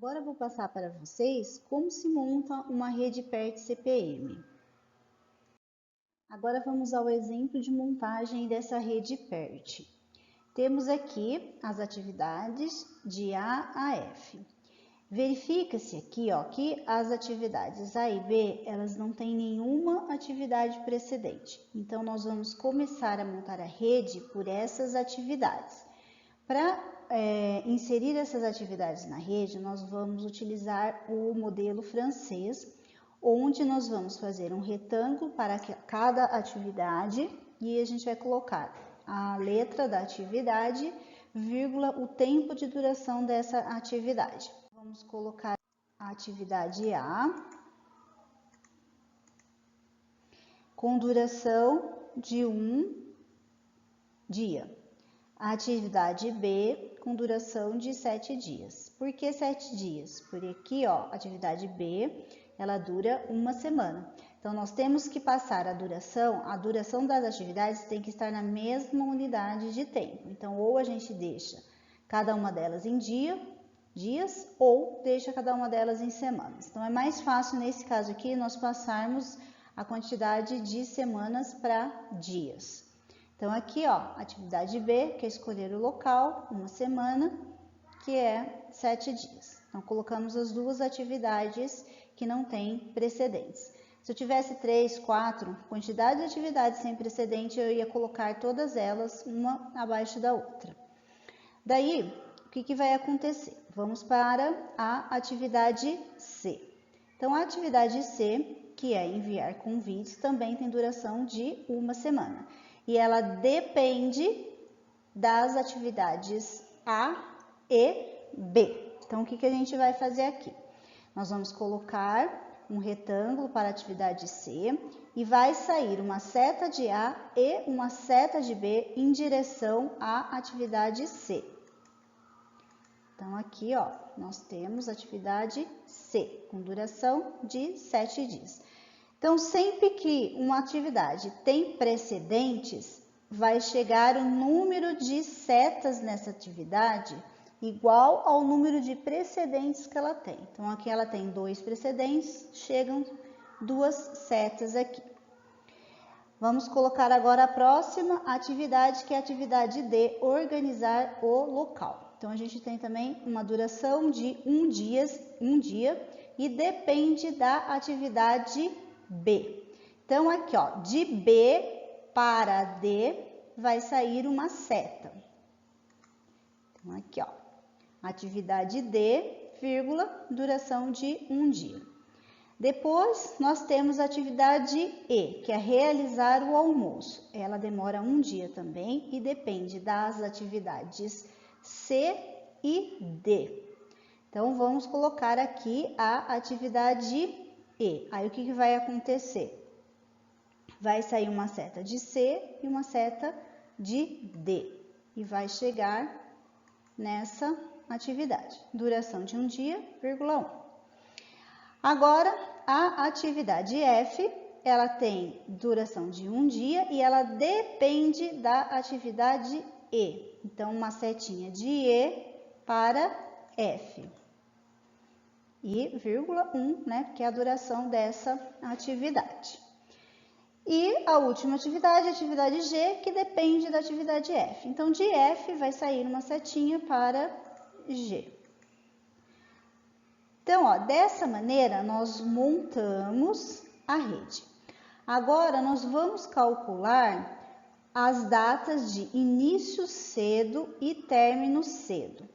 Agora eu vou passar para vocês como se monta uma rede PERT CPM. Agora vamos ao exemplo de montagem dessa rede PERT. Temos aqui as atividades de A a F. Verifica-se aqui que as atividades A e B, elas não têm nenhuma atividade precedente. Então, nós vamos começar a montar a rede por essas atividades. Para inserir essas atividades na rede, nós vamos utilizar o modelo francês, onde nós vamos fazer um retângulo para cada atividade e a gente vai colocar a letra da atividade, vírgula, o tempo de duração dessa atividade. Vamos colocar a atividade A com duração de 1 dia. A atividade B com duração de 7 dias. Por que 7 dias? Porque aqui, a atividade B, ela dura uma semana. Então, nós temos que passar a duração das atividades tem que estar na mesma unidade de tempo. Então, ou a gente deixa cada uma delas em dias, ou deixa cada uma delas em semanas. Então, é mais fácil, nesse caso aqui, nós passarmos a quantidade de semanas para dias. Então, aqui, atividade B, que é escolher o local, uma semana, que é 7 dias. Então, colocamos as duas atividades que não têm precedentes. Se eu tivesse 3, 4, quantidade de atividades sem precedente, eu ia colocar todas elas, uma abaixo da outra. Daí, o que vai acontecer? Vamos para a atividade C. Então, a atividade C, que é enviar convites, também tem duração de uma semana. E ela depende das atividades A e B. Então, o que a gente vai fazer aqui? Nós vamos colocar um retângulo para a atividade C e vai sair uma seta de A e uma seta de B em direção à atividade C. Então, aqui, nós temos atividade C, com duração de 7 dias. Então, sempre que uma atividade tem precedentes, vai chegar o número de setas nessa atividade igual ao número de precedentes que ela tem. Então, aqui ela tem 2 precedentes, chegam 2 setas aqui. Vamos colocar agora a próxima atividade, que é a atividade D, organizar o local. Então, a gente tem também uma duração de um dia e depende da atividade B. Então, aqui, de B para D vai sair uma seta. Então, aqui, atividade D, vírgula, duração de um dia. Depois, nós temos a atividade E, que é realizar o almoço. Ela demora um dia também e depende das atividades C e D. Então, vamos colocar aqui a atividade E. Aí, o que vai acontecer? Vai sair uma seta de C e uma seta de D. E vai chegar nessa atividade. Duração de um dia, vírgula 1. Agora, a atividade F, ela tem duração de um dia e ela depende da atividade E. Então, uma setinha de E para F. E vírgula 1, que é a duração dessa atividade. E a última atividade, a atividade G, que depende da atividade F. Então, de F vai sair uma setinha para G. Então, dessa maneira, nós montamos a rede. Agora, nós vamos calcular as datas de início cedo e término cedo.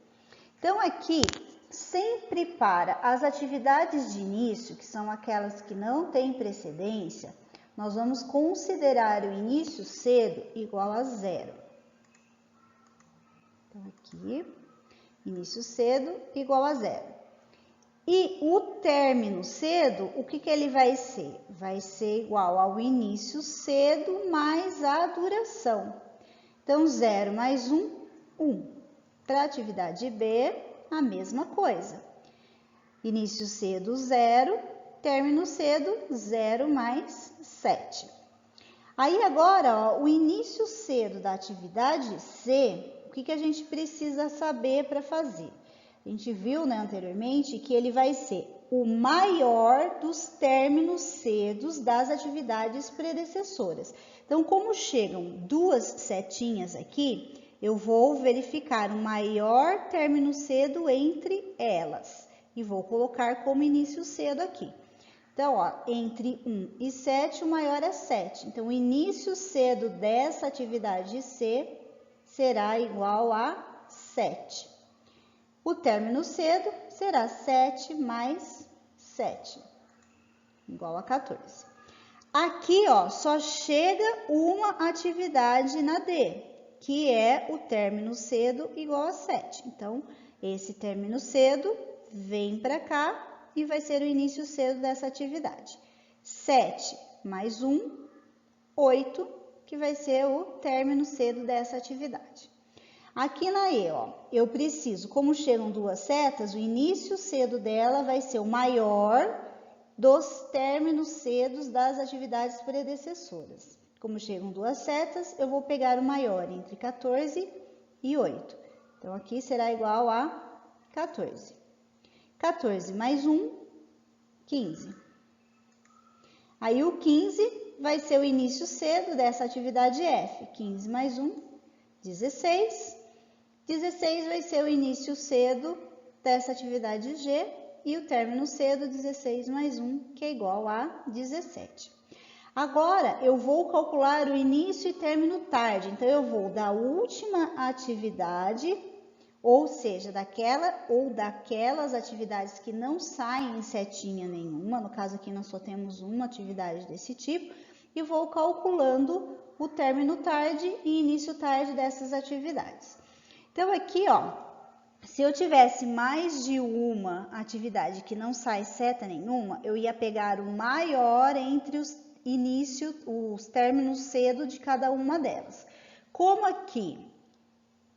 Então, aqui, sempre para as atividades de início, que são aquelas que não têm precedência, nós vamos considerar o início cedo igual a 0. Então, aqui, início cedo igual a 0. E o término cedo, o que ele vai ser? Vai ser igual ao início cedo mais a duração. Então, 0 mais 1, 1. Para a atividade B, a mesma coisa. Início cedo, 0. Término cedo, 0 mais 7. Aí, agora, o início cedo da atividade C, o que a gente precisa saber para fazer? A A gente viu, né, anteriormente que ele vai ser o maior dos términos cedos das atividades predecessoras. Então, como chegam duas setinhas aqui, eu vou verificar o maior término cedo entre elas e vou colocar como início cedo aqui. Então, ó, entre 1 e 7, o maior é 7. Então, o início cedo dessa atividade C será igual a 7. O término cedo será 7 mais 7, igual a 14. Aqui, ó, só chega uma atividade na D, que é o término cedo igual a 7. Então, esse término cedo vem para cá e vai ser o início cedo dessa atividade. 7 mais 1, 8, que vai ser o término cedo dessa atividade. Aqui na E, ó, eu preciso, como chegam duas setas, o início cedo dela vai ser o maior dos términos cedos das atividades predecessoras. Como chegam duas setas, eu vou pegar o maior entre 14 e 8. Então, aqui será igual a 14. 14 mais 1, 15. Aí, o 15 vai ser o início cedo dessa atividade F. 15 mais 1, 16. 16 vai ser o início cedo dessa atividade G e o término cedo 16 mais 1, que é igual a 17. Agora, eu vou calcular o início e término tarde. Então, eu vou da última atividade, ou seja, daquela ou daquelas atividades que não saem em setinha nenhuma, no caso aqui nós só temos uma atividade desse tipo, e vou calculando o término tarde e início tarde dessas atividades. Então, aqui, ó, se eu tivesse mais de uma atividade que não sai seta nenhuma, eu ia pegar o maior entre os términos cedo de cada uma delas. Como aqui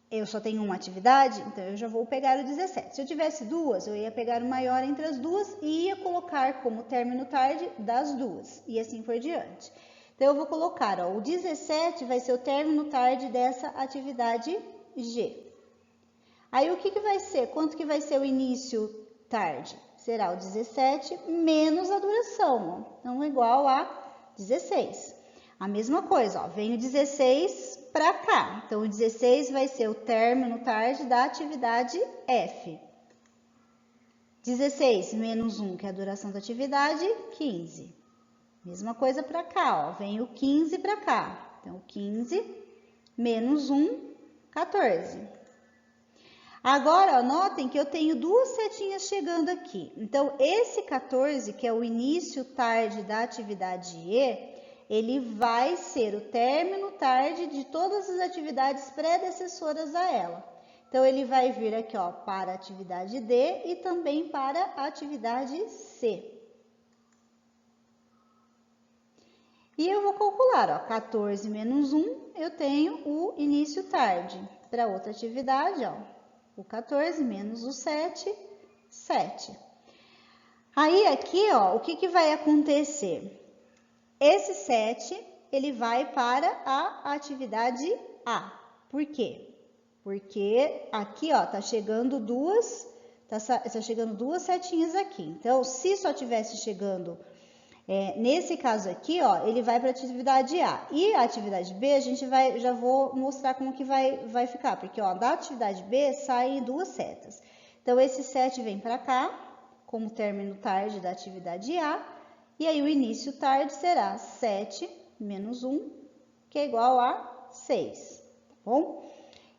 eu só tenho uma atividade, então eu já vou pegar o 17. Se eu tivesse duas, eu ia pegar o maior entre as duas e ia colocar como término tarde das duas, e assim por diante. Então, eu vou colocar, ó, o 17 vai ser o término tarde dessa atividade G. Aí, o que vai ser? Quanto que vai ser o início tarde? Será o 17 menos a duração, ó. Então, igual a 16. A mesma coisa, ó, vem o 16 para cá. Então, o 16 vai ser o término tarde da atividade F. 16 menos 1, que é a duração da atividade, 15. Mesma coisa para cá, ó, vem o 15 para cá. Então, 15 menos 1, 14. Agora, ó, notem que eu tenho duas setinhas chegando aqui. Então, esse 14, que é o início tarde da atividade E, ele vai ser o término tarde de todas as atividades predecessoras a ela. Então, ele vai vir aqui, ó, para a atividade D e também para a atividade C. E eu vou calcular, ó, 14 menos 1, eu tenho o início tarde. Para outra atividade, ó, o 14 menos o 7, 7. Aí, aqui, ó, o que vai acontecer? Esse 7, ele vai para a atividade A. Por quê? Porque aqui, ó, tá chegando duas setinhas aqui. Então, se só tivesse chegando, nesse caso aqui, ó, ele vai para a atividade A. E a atividade B, já vou mostrar como que vai ficar. Porque, ó, da atividade B saem duas setas. Então, esse 7 vem para cá, como término tarde da atividade A. E aí, o início tarde será 7 menos 1, que é igual a 6, tá bom?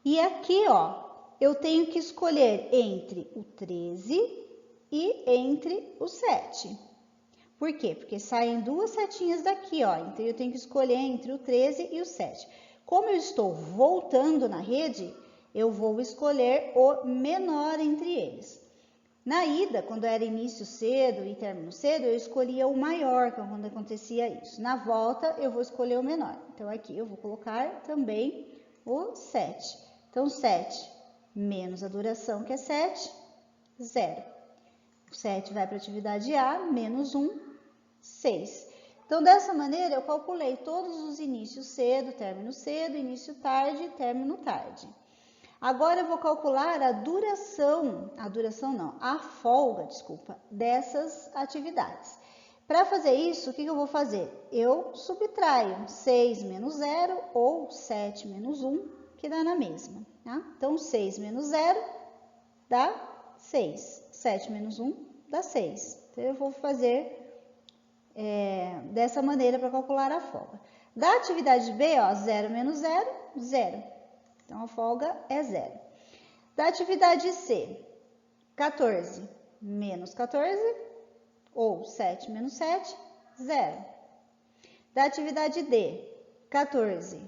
E aqui, ó, eu tenho que escolher entre o 13 e entre o 7. Por quê? Porque saem duas setinhas daqui, ó, então eu tenho que escolher entre o 13 e o 7. Como eu estou voltando na rede, eu vou escolher o menor entre eles. Na ida, quando era início cedo e término cedo, eu escolhia o maior, que é quando acontecia isso. Na volta, eu vou escolher o menor. Então, aqui eu vou colocar também o 7. Então, 7 menos a duração, que é 7, 0. O 7 vai para a atividade A, menos 1, 6. Então, dessa maneira, eu calculei todos os inícios cedo, início tarde, término tarde. Agora eu vou calcular a folga, desculpa, dessas atividades. Para fazer isso, o que eu vou fazer? Eu subtraio 6 menos 0 ou 7 menos 1, que dá na mesma. Tá? Então, 6 menos 0 dá 6. 7 menos 1 dá 6. Então, eu vou fazer dessa maneira para calcular a folga. Da atividade B, ó, 0 menos 0, 0. Então, a folga é 0. Da atividade C, 14 menos 14, ou 7 menos 7, 0. Da atividade D, 14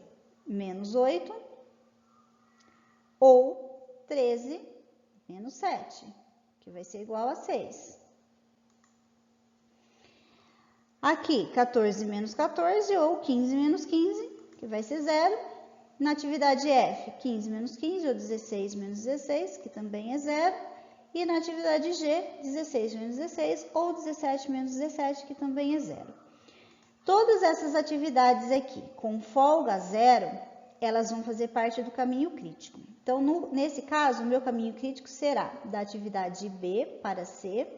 menos 8, ou 13 menos 7, que vai ser igual a 6. Aqui, 14 menos 14, ou 15 menos 15, que vai ser 0. Na atividade F, 15 menos 15, ou 16 menos 16, que também é 0. E na atividade G, 16 menos 16, ou 17 menos 17, que também é 0. Todas essas atividades aqui, com folga 0, elas vão fazer parte do caminho crítico. Então, nesse caso, o meu caminho crítico será da atividade B para C,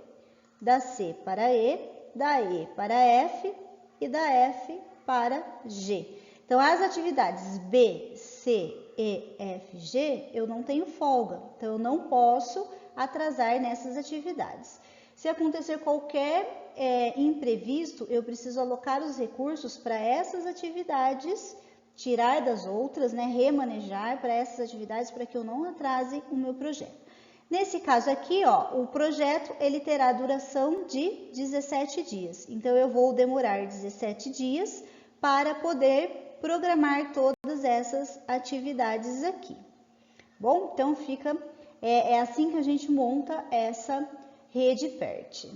da C para E, da E para F e da F para G. Então, as atividades B, C, E, F, G, eu não tenho folga. Então, eu não posso atrasar nessas atividades. Se acontecer qualquer imprevisto, eu preciso alocar os recursos para essas atividades, tirar das outras, né, remanejar para essas atividades para que eu não atrase o meu projeto. Nesse caso aqui, ó, o projeto ele terá duração de 17 dias. Então, eu vou demorar 17 dias para poder programar todas essas atividades aqui. Bom, então é assim que a gente monta essa rede PERT.